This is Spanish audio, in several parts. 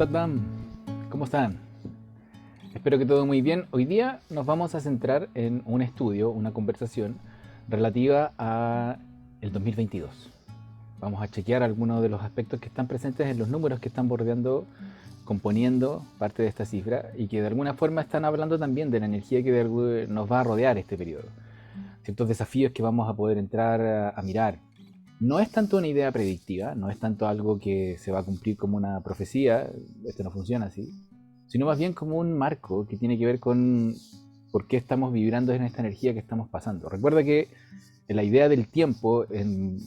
Satnam, ¿cómo están? Espero que todo muy bien. Hoy día nos vamos a centrar en un estudio, una conversación relativa a el 2022. Vamos a chequear algunos de los aspectos que están presentes en los números que están bordeando, componiendo parte de esta cifra y que de alguna forma están hablando también de la energía que nos va a rodear este periodo. Ciertos desafíos que vamos a poder entrar a mirar. No es tanto una idea predictiva, no es tanto algo que se va a cumplir como una profecía, esto no funciona así, sino más bien como un marco que tiene que ver con por qué estamos vibrando en esta energía que estamos pasando. Recuerda que la idea del tiempo, en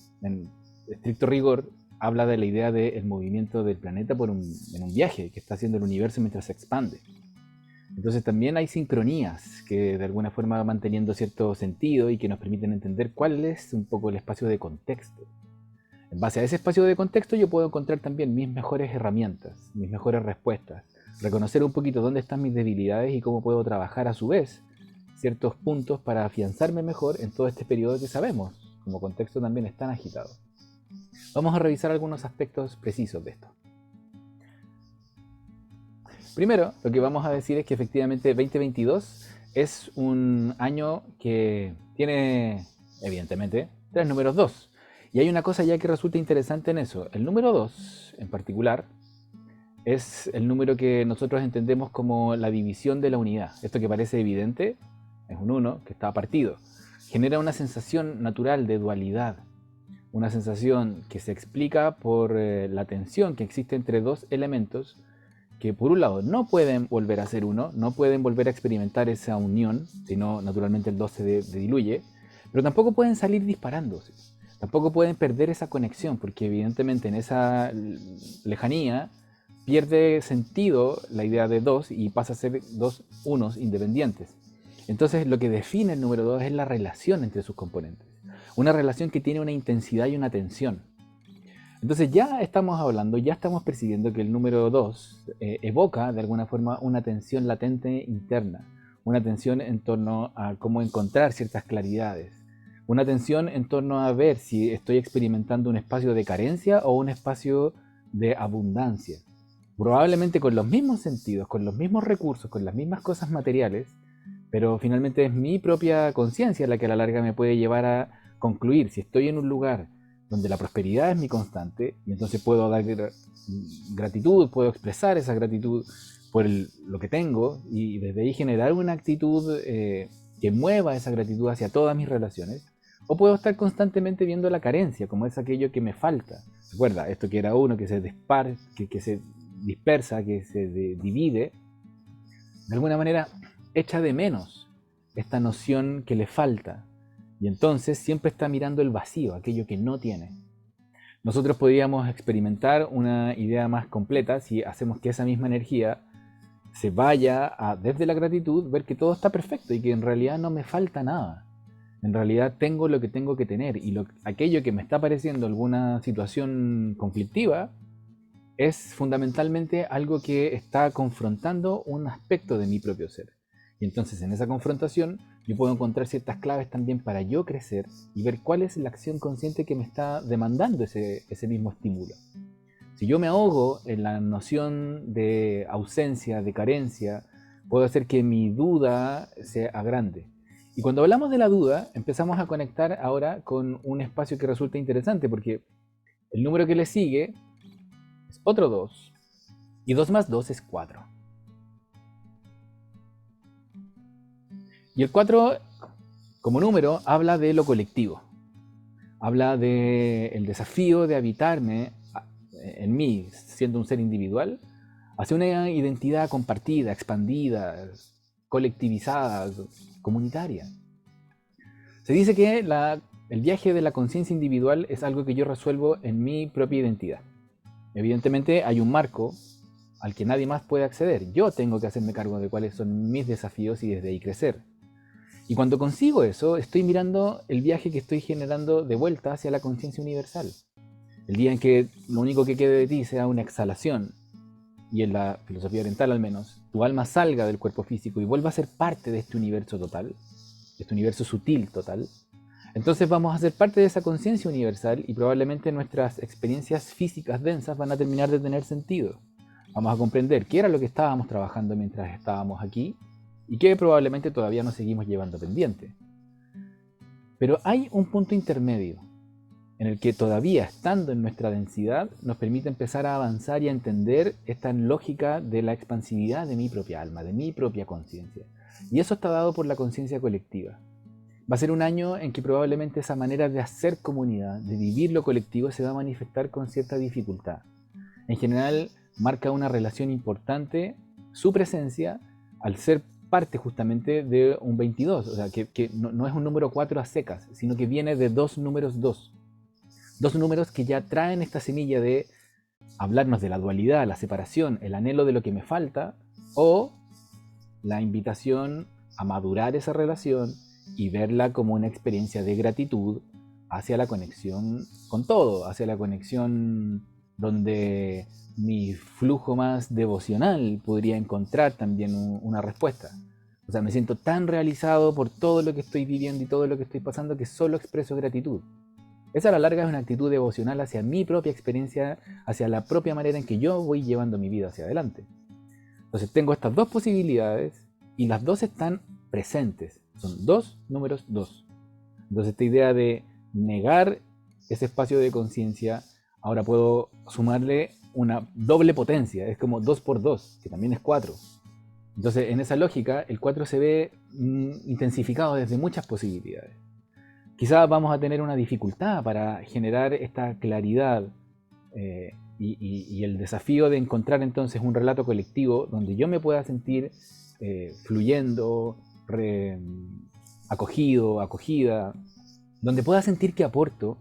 estricto rigor, habla de la idea del movimiento del planeta en un viaje que está haciendo el universo mientras se expande. Entonces también hay sincronías que de alguna forma van manteniendo cierto sentido y que nos permiten entender cuál es un poco el espacio de contexto. En base a ese espacio de contexto yo puedo encontrar también mis mejores herramientas, mis mejores respuestas, reconocer un poquito dónde están mis debilidades y cómo puedo trabajar a su vez ciertos puntos para afianzarme mejor en todo este periodo que sabemos, como contexto también es tan agitado. Vamos a revisar algunos aspectos precisos de esto. Primero, lo que vamos a decir es que efectivamente 2022 es un año que tiene, evidentemente, tres números 2. Y hay una cosa ya que resulta interesante en eso. El número 2, en particular, es el número que nosotros entendemos como la división de la unidad. Esto que parece evidente es un 1 que está partido. Genera una sensación natural de dualidad. Una sensación que se explica por la tensión que existe entre dos elementos que por un lado no pueden volver a ser uno, no pueden volver a experimentar esa unión, sino naturalmente el 2 se diluye, pero tampoco pueden salir disparándose, tampoco pueden perder esa conexión, porque evidentemente en esa lejanía pierde sentido la idea de dos y pasa a ser dos unos independientes. Entonces lo que define el número 2 es la relación entre sus componentes, una relación que tiene una intensidad y una tensión. Entonces ya estamos hablando, ya estamos percibiendo que el número 2 evoca de alguna forma una tensión latente interna, una tensión en torno a cómo encontrar ciertas claridades, una tensión en torno a ver si estoy experimentando un espacio de carencia o un espacio de abundancia. Probablemente con los mismos sentidos, con los mismos recursos, con las mismas cosas materiales, pero finalmente es mi propia conciencia la que a la larga me puede llevar a concluir si estoy en un lugar donde la prosperidad es mi constante, y entonces puedo dar gratitud, puedo expresar esa gratitud por lo que tengo, y desde ahí generar una actitud que mueva esa gratitud hacia todas mis relaciones, o puedo estar constantemente viendo la carencia, como es aquello que me falta. Recuerda, esto que era uno que se que se dispersa, que se divide, de alguna manera echa de menos esta noción que le falta, y entonces siempre está mirando el vacío, aquello que no tiene. Nosotros podríamos experimentar una idea más completa si hacemos que esa misma energía se vaya a, desde la gratitud, ver que todo está perfecto y que en realidad no me falta nada. En realidad tengo lo que tengo que tener, y aquello que me está pareciendo alguna situación conflictiva es fundamentalmente algo que está confrontando un aspecto de mi propio ser. Y entonces en esa confrontación yo puedo encontrar ciertas claves también para yo crecer y ver cuál es la acción consciente que me está demandando ese mismo estímulo. Si yo me ahogo en la noción de ausencia, de carencia, puedo hacer que mi duda se agrande. Y cuando hablamos de la duda, empezamos a conectar ahora con un espacio que resulta interesante, porque el número que le sigue es otro 2, y 2 más 2 es 4. Y el 4 como número habla de lo colectivo, habla del desafío de habitarme en mí, siendo un ser individual, hacia una identidad compartida, expandida, colectivizada, comunitaria. Se dice que el viaje de la conciencia individual es algo que yo resuelvo en mi propia identidad. Evidentemente hay un marco al que nadie más puede acceder. Yo tengo que hacerme cargo de cuáles son mis desafíos y desde ahí crecer. Y cuando consigo eso, estoy mirando el viaje que estoy generando de vuelta hacia la conciencia universal. El día en que lo único que quede de ti sea una exhalación, y en la filosofía oriental al menos, tu alma salga del cuerpo físico y vuelva a ser parte de este universo total, de este universo sutil total, entonces vamos a ser parte de esa conciencia universal y probablemente nuestras experiencias físicas densas van a terminar de tener sentido. Vamos a comprender qué era lo que estábamos trabajando mientras estábamos aquí y qué probablemente todavía nos seguimos llevando pendiente. Pero hay un punto intermedio en el que todavía estando en nuestra densidad nos permite empezar a avanzar y a entender esta lógica de la expansividad de mi propia alma, de mi propia conciencia. Y eso está dado por la conciencia colectiva. Va a ser un año en que probablemente esa manera de hacer comunidad, de vivir lo colectivo, se va a manifestar con cierta dificultad. En general, marca una relación importante su presencia al ser parte justamente de un 22, o sea, que no es un número 4 a secas, sino que viene de dos números 2. Dos números que ya traen esta semilla de hablarnos de la dualidad, la separación, el anhelo de lo que me falta, o la invitación a madurar esa relación y verla como una experiencia de gratitud hacia la conexión con todo, hacia la conexión donde mi flujo más devocional podría encontrar también una respuesta. O sea, me siento tan realizado por todo lo que estoy viviendo y todo lo que estoy pasando que solo expreso gratitud. Esa a la larga es una actitud devocional hacia mi propia experiencia, hacia la propia manera en que yo voy llevando mi vida hacia adelante. Entonces tengo estas dos posibilidades y las dos están presentes. Son dos números 2. Entonces esta idea de negar ese espacio de conciencia, ahora puedo sumarle una doble potencia. Es como 2 por 2, que también es 4. Entonces en esa lógica el 4 se ve intensificado desde muchas posibilidades. Quizás vamos a tener una dificultad para generar esta claridad y el desafío de encontrar entonces un relato colectivo donde yo me pueda sentir fluyendo, acogido, acogida, donde pueda sentir que aporto,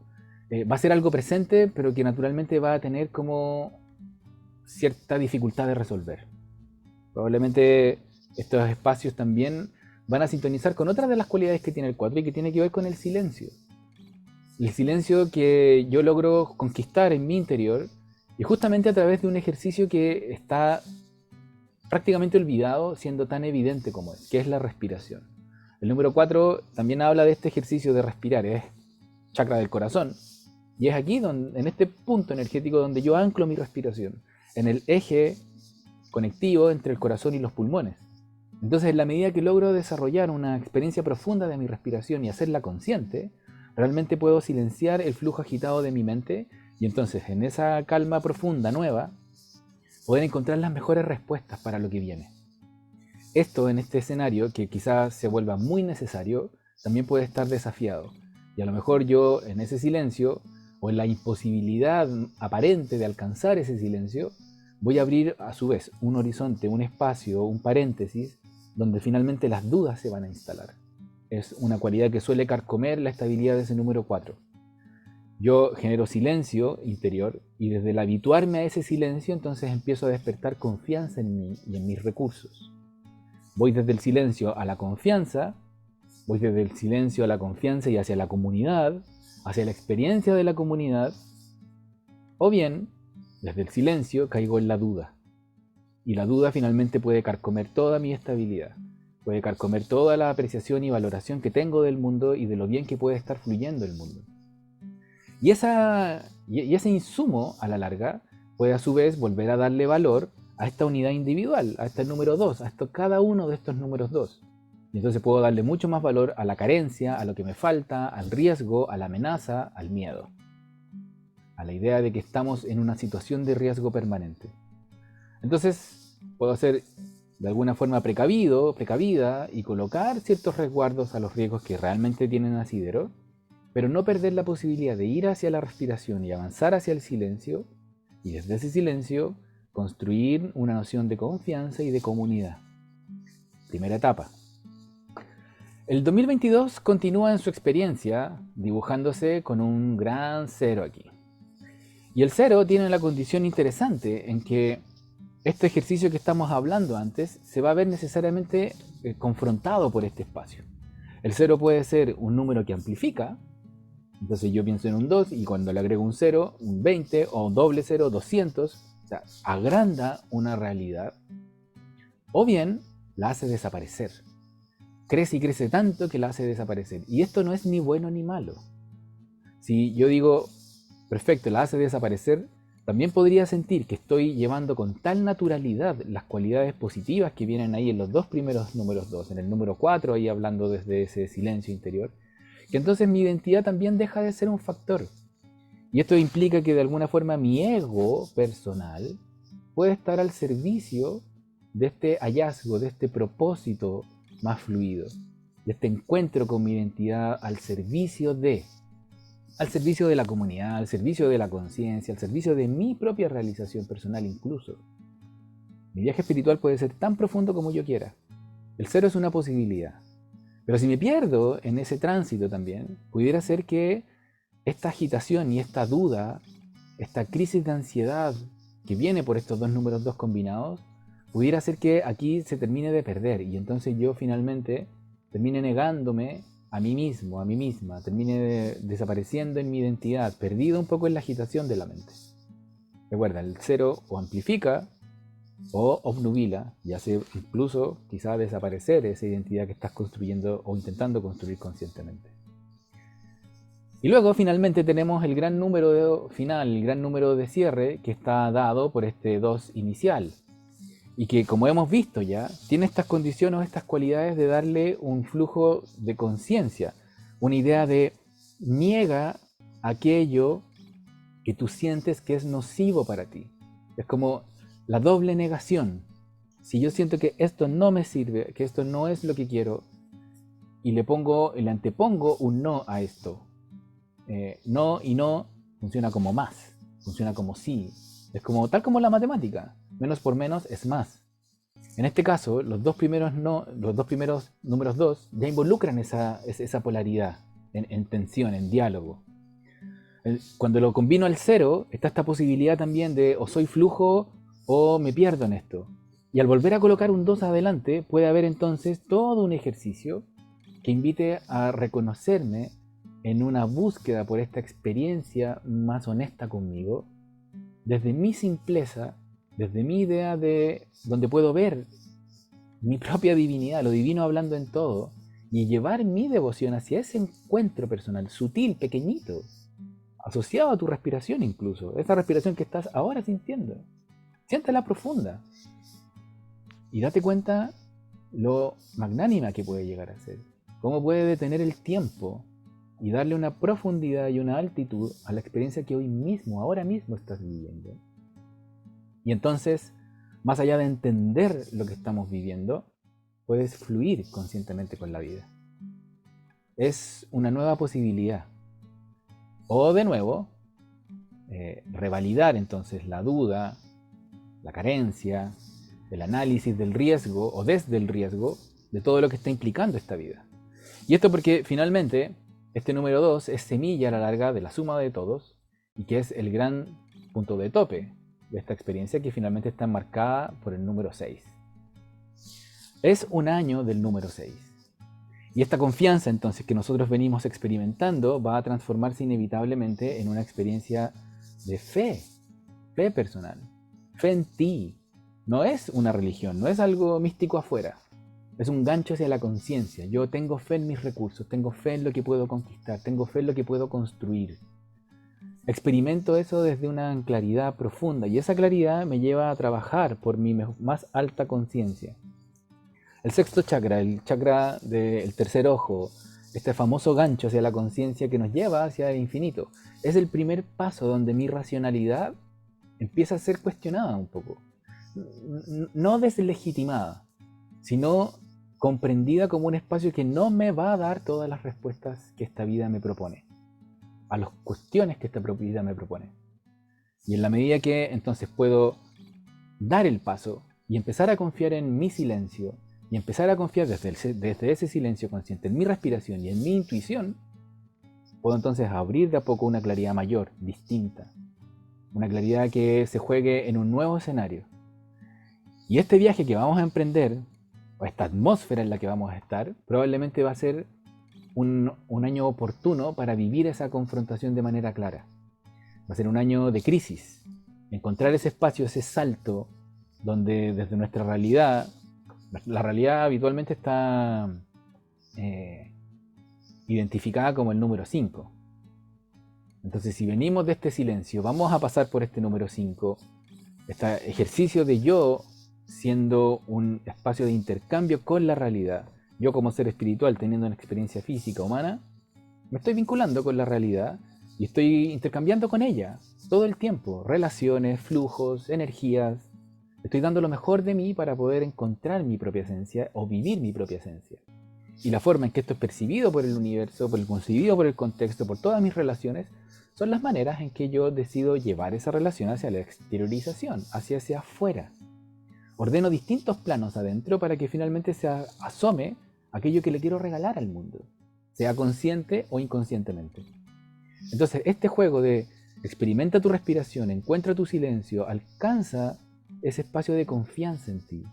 va a ser algo presente, pero que naturalmente va a tener como cierta dificultad de resolver. Probablemente estos espacios también van a sintonizar con otras de las cualidades que tiene el 4 y que tiene que ver con el silencio. El silencio que yo logro conquistar en mi interior y justamente a través de un ejercicio que está prácticamente olvidado siendo tan evidente como es, que es la respiración. El número 4 también habla de este ejercicio de respirar, es chakra del corazón. Y es aquí, en este punto energético, donde yo anclo mi respiración, en el eje conectivo entre el corazón y los pulmones. Entonces, en la medida que logro desarrollar una experiencia profunda de mi respiración y hacerla consciente, realmente puedo silenciar el flujo agitado de mi mente y entonces en esa calma profunda nueva, poder encontrar las mejores respuestas para lo que viene. Esto en este escenario, que quizás se vuelva muy necesario, también puede estar desafiado. Y a lo mejor yo en ese silencio, o en la imposibilidad aparente de alcanzar ese silencio, voy a abrir a su vez un horizonte, un espacio, un paréntesis, donde finalmente las dudas se van a instalar. Es una cualidad que suele carcomer la estabilidad de ese número 4. Yo genero silencio interior y desde el habituarme a ese silencio entonces empiezo a despertar confianza en mí y en mis recursos. Voy desde el silencio a la confianza, voy desde el silencio a la confianza y hacia la comunidad, hacia la experiencia de la comunidad, o bien desde el silencio caigo en la duda. Y la duda finalmente puede carcomer toda mi estabilidad, puede carcomer toda la apreciación y valoración que tengo del mundo y de lo bien que puede estar fluyendo el mundo. Y ese insumo, a la larga, puede a su vez volver a darle valor a esta unidad individual, a este número 2, a cada uno de estos números 2. Y entonces puedo darle mucho más valor a la carencia, a lo que me falta, al riesgo, a la amenaza, al miedo. A la idea de que estamos en una situación de riesgo permanente. Entonces, puedo ser de alguna forma precavida y colocar ciertos resguardos a los riesgos que realmente tienen asidero, pero no perder la posibilidad de ir hacia la respiración y avanzar hacia el silencio, y desde ese silencio construir una noción de confianza y de comunidad. Primera etapa. El 2022 continúa en su experiencia dibujándose con un gran 0 aquí. Y el 0 tiene la condición interesante en que este ejercicio que estamos hablando antes se va a ver necesariamente confrontado por este espacio. El 0 puede ser un número que amplifica, entonces yo pienso en un 2 y cuando le agrego un 0, un 20 o un doble 0, 200, o sea, agranda una realidad, o bien la hace desaparecer. Crece y crece tanto que la hace desaparecer. Y esto no es ni bueno ni malo. Si yo digo, perfecto, la hace desaparecer, también podría sentir que estoy llevando con tal naturalidad las cualidades positivas que vienen ahí en los dos primeros números 2, en el número 4, ahí hablando desde ese silencio interior, que entonces mi identidad también deja de ser un factor. Y esto implica que de alguna forma mi ego personal puede estar al servicio de este hallazgo, de este propósito más fluido, de este encuentro con mi identidad al servicio de la comunidad, al servicio de la conciencia, al servicio de mi propia realización personal incluso. Mi viaje espiritual puede ser tan profundo como yo quiera. El cero es una posibilidad. Pero si me pierdo en ese tránsito también, pudiera ser que esta agitación y esta duda, esta crisis de ansiedad que viene por estos dos números 2 combinados, pudiera ser que aquí se termine de perder y entonces yo finalmente termine negándome a mí mismo, a mí misma, termine desapareciendo en mi identidad, perdido un poco en la agitación de la mente. Recuerda, el cero o amplifica o obnubila y hace incluso quizá desaparecer esa identidad que estás construyendo o intentando construir conscientemente. Y luego finalmente tenemos el gran número final, el gran número de cierre que está dado por este 2 inicial. Y que, como hemos visto ya, tiene estas condiciones o estas cualidades de darle un flujo de conciencia, una idea de niega aquello que tú sientes que es nocivo para ti. Es como la doble negación. Si yo siento que esto no me sirve, que esto no es lo que quiero, y le antepongo un no a esto. No y no funciona como más, funciona como sí. Es como tal como la matemática. Menos por menos es más. En este caso, los dos primeros números 2 ya involucran esa polaridad en tensión, en diálogo. Cuando lo combino al 0, está esta posibilidad también de o soy flujo o me pierdo en esto. Y al volver a colocar un 2 adelante, puede haber entonces todo un ejercicio que invite a reconocerme en una búsqueda por esta experiencia más honesta conmigo, desde mi simpleza, desde mi idea de donde puedo ver mi propia divinidad, lo divino hablando en todo, y llevar mi devoción hacia ese encuentro personal, sutil, pequeñito, asociado a tu respiración incluso, esa respiración que estás ahora sintiendo. Siéntela profunda y date cuenta lo magnánima que puede llegar a ser, cómo puede detener el tiempo y darle una profundidad y una altitud a la experiencia que hoy mismo, ahora mismo estás viviendo. Y entonces, más allá de entender lo que estamos viviendo, puedes fluir conscientemente con la vida. Es una nueva posibilidad. O de nuevo, revalidar entonces la duda, la carencia, el análisis del riesgo o desde el riesgo de todo lo que está implicando esta vida. Y esto porque finalmente este número 2 es semilla a la larga de la suma de todos y que es el gran punto de tope de esta experiencia que finalmente está marcada por el número 6. Es un año del número 6. Y esta confianza entonces que nosotros venimos experimentando va a transformarse inevitablemente en una experiencia de fe personal, fe en ti. No es una religión, no es algo místico afuera. Es un gancho hacia la conciencia. Yo tengo fe en mis recursos, tengo fe en lo que puedo conquistar, tengo fe en lo que puedo construir. Experimento eso desde una claridad profunda y esa claridad me lleva a trabajar por mi más alta conciencia. El sexto chakra, el chakra del tercer ojo, este famoso gancho hacia la conciencia que nos lleva hacia el infinito, es el primer paso donde mi racionalidad empieza a ser cuestionada un poco. No deslegitimada, sino comprendida como un espacio que no me va a dar todas las respuestas que esta vida me propone, a las cuestiones que esta vida me propone. Y en la medida que entonces puedo dar el paso y empezar a confiar en mi silencio, y empezar a confiar desde ese silencio consciente en mi respiración y en mi intuición, puedo entonces abrir de a poco una claridad mayor, distinta, una claridad que se juegue en un nuevo escenario. Y este viaje que vamos a emprender, o esta atmósfera en la que vamos a estar, probablemente va a ser un año oportuno para vivir esa confrontación de manera clara. Va a ser un año de crisis, encontrar ese espacio, ese salto, donde desde nuestra realidad, la realidad habitualmente está identificada como el número 5. Entonces, si venimos de este silencio, vamos a pasar por este número 5, este ejercicio de yo siendo un espacio de intercambio con la realidad. Yo como ser espiritual teniendo una experiencia física humana, me estoy vinculando con la realidad y estoy intercambiando con ella todo el tiempo. Relaciones, flujos, energías. Estoy dando lo mejor de mí para poder encontrar mi propia esencia o vivir mi propia esencia. Y la forma en que esto es percibido por el universo, concebido por el contexto, por todas mis relaciones, son las maneras en que yo decido llevar esa relación hacia la exteriorización, hacia afuera. Ordeno distintos planos adentro para que finalmente se asome aquello que le quiero regalar al mundo, sea consciente o inconscientemente. Entonces, este juego de experimenta tu respiración, encuentra tu silencio, alcanza ese espacio de confianza en ti.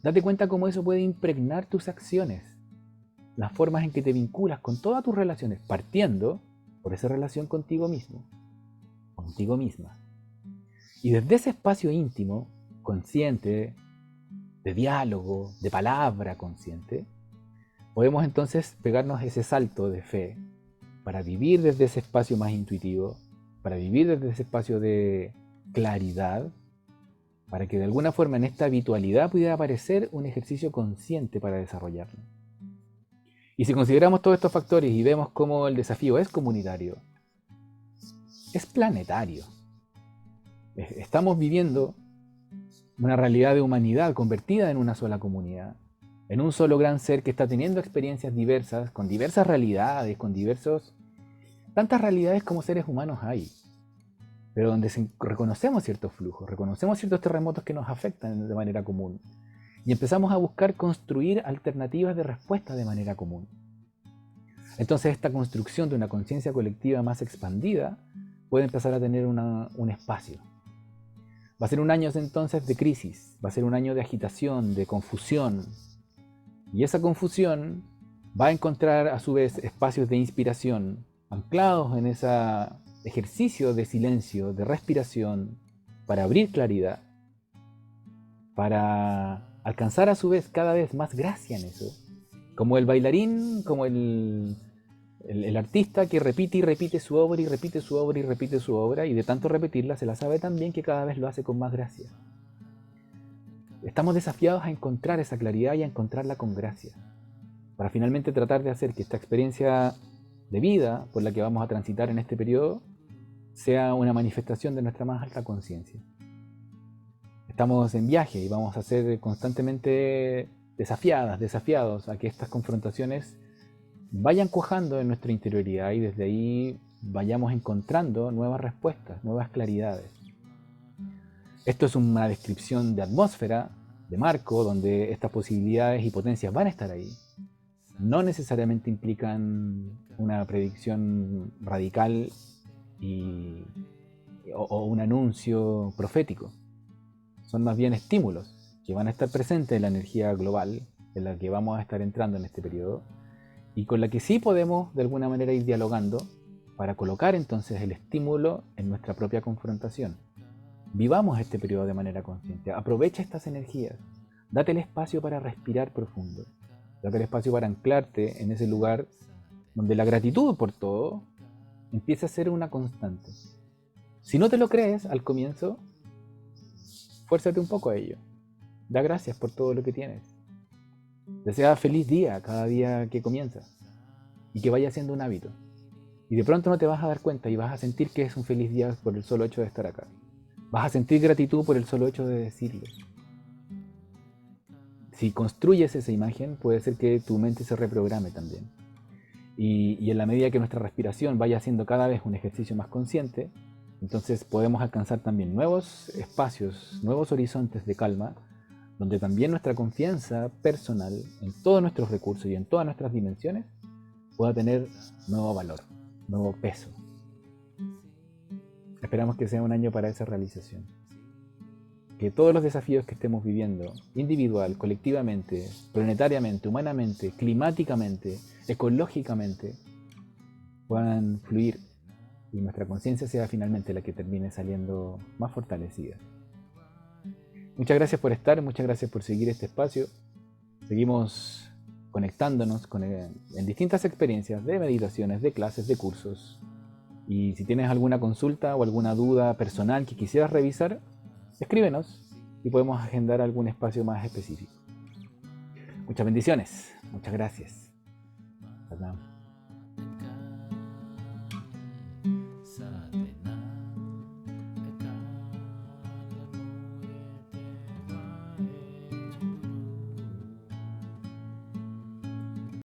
Date cuenta cómo eso puede impregnar tus acciones, las formas en que te vinculas con todas tus relaciones, partiendo por esa relación contigo mismo, contigo misma. Y desde ese espacio íntimo, consciente, de diálogo, de palabra consciente, podemos entonces pegarnos ese salto de fe para vivir desde ese espacio más intuitivo, para vivir desde ese espacio de claridad, para que de alguna forma en esta habitualidad pudiera aparecer un ejercicio consciente para desarrollarlo. Y si consideramos todos estos factores y vemos cómo el desafío es comunitario, es planetario. Estamos viviendo una realidad de humanidad convertida en una sola comunidad, en un solo gran ser que está teniendo experiencias diversas, con diversas realidades, con tantas realidades como seres humanos hay, pero donde reconocemos ciertos flujos, reconocemos ciertos terremotos que nos afectan de manera común, y empezamos a buscar construir alternativas de respuesta de manera común. Entonces esta construcción de una conciencia colectiva más expandida puede empezar a tener un espacio. Va a ser un año entonces de crisis, va a ser un año de agitación, de confusión. Y esa confusión va a encontrar a su vez espacios de inspiración, anclados en ese ejercicio de silencio, de respiración, para abrir claridad, para alcanzar a su vez cada vez más gracia en eso. Como el bailarín, como el artista que repite y repite su obra y repite su obra y repite su obra, y de tanto repetirla se la sabe tan bien que cada vez lo hace con más gracia. Estamos desafiados a encontrar esa claridad y a encontrarla con gracia, para finalmente tratar de hacer que esta experiencia de vida por la que vamos a transitar en este periodo sea una manifestación de nuestra más alta conciencia. Estamos en viaje y vamos a ser constantemente desafiados a que estas confrontaciones vayan cuajando en nuestra interioridad y desde ahí vayamos encontrando nuevas respuestas, nuevas claridades. Esto es una descripción de atmósfera, de marco, donde estas posibilidades y potencias van a estar ahí. No necesariamente implican una predicción radical o un anuncio profético. Son más bien estímulos que van a estar presentes en la energía global en la que vamos a estar entrando en este periodo y con la que sí podemos de alguna manera ir dialogando para colocar entonces el estímulo en nuestra propia confrontación. Vivamos este periodo de manera consciente, aprovecha estas energías, date el espacio para respirar profundo, date el espacio para anclarte en ese lugar donde la gratitud por todo empieza a ser una constante. Si no te lo crees al comienzo, fuérzate un poco a ello. Da gracias por todo lo que tienes. Desea feliz día cada día que comienza y que vaya siendo un hábito. Y de pronto no te vas a dar cuenta y vas a sentir que es un feliz día por el solo hecho de estar acá. Vas a sentir gratitud por el solo hecho de decirlo. Si construyes esa imagen, puede ser que tu mente se reprograme también. Y en la medida que nuestra respiración vaya siendo cada vez un ejercicio más consciente, entonces podemos alcanzar también nuevos espacios, nuevos horizontes de calma, donde también nuestra confianza personal en todos nuestros recursos y en todas nuestras dimensiones pueda tener nuevo valor, nuevo peso. Esperamos que sea un año para esa realización. Que todos los desafíos que estemos viviendo, individual, colectivamente, planetariamente, humanamente, climáticamente, ecológicamente, puedan fluir y nuestra conciencia sea finalmente la que termine saliendo más fortalecida. Muchas gracias por estar, muchas gracias por seguir este espacio. Seguimos conectándonos en distintas experiencias de meditaciones, de clases, de cursos, Y si tienes alguna consulta o alguna duda personal que quisieras revisar, escríbenos y podemos agendar algún espacio más específico. Muchas bendiciones, muchas gracias. Chao.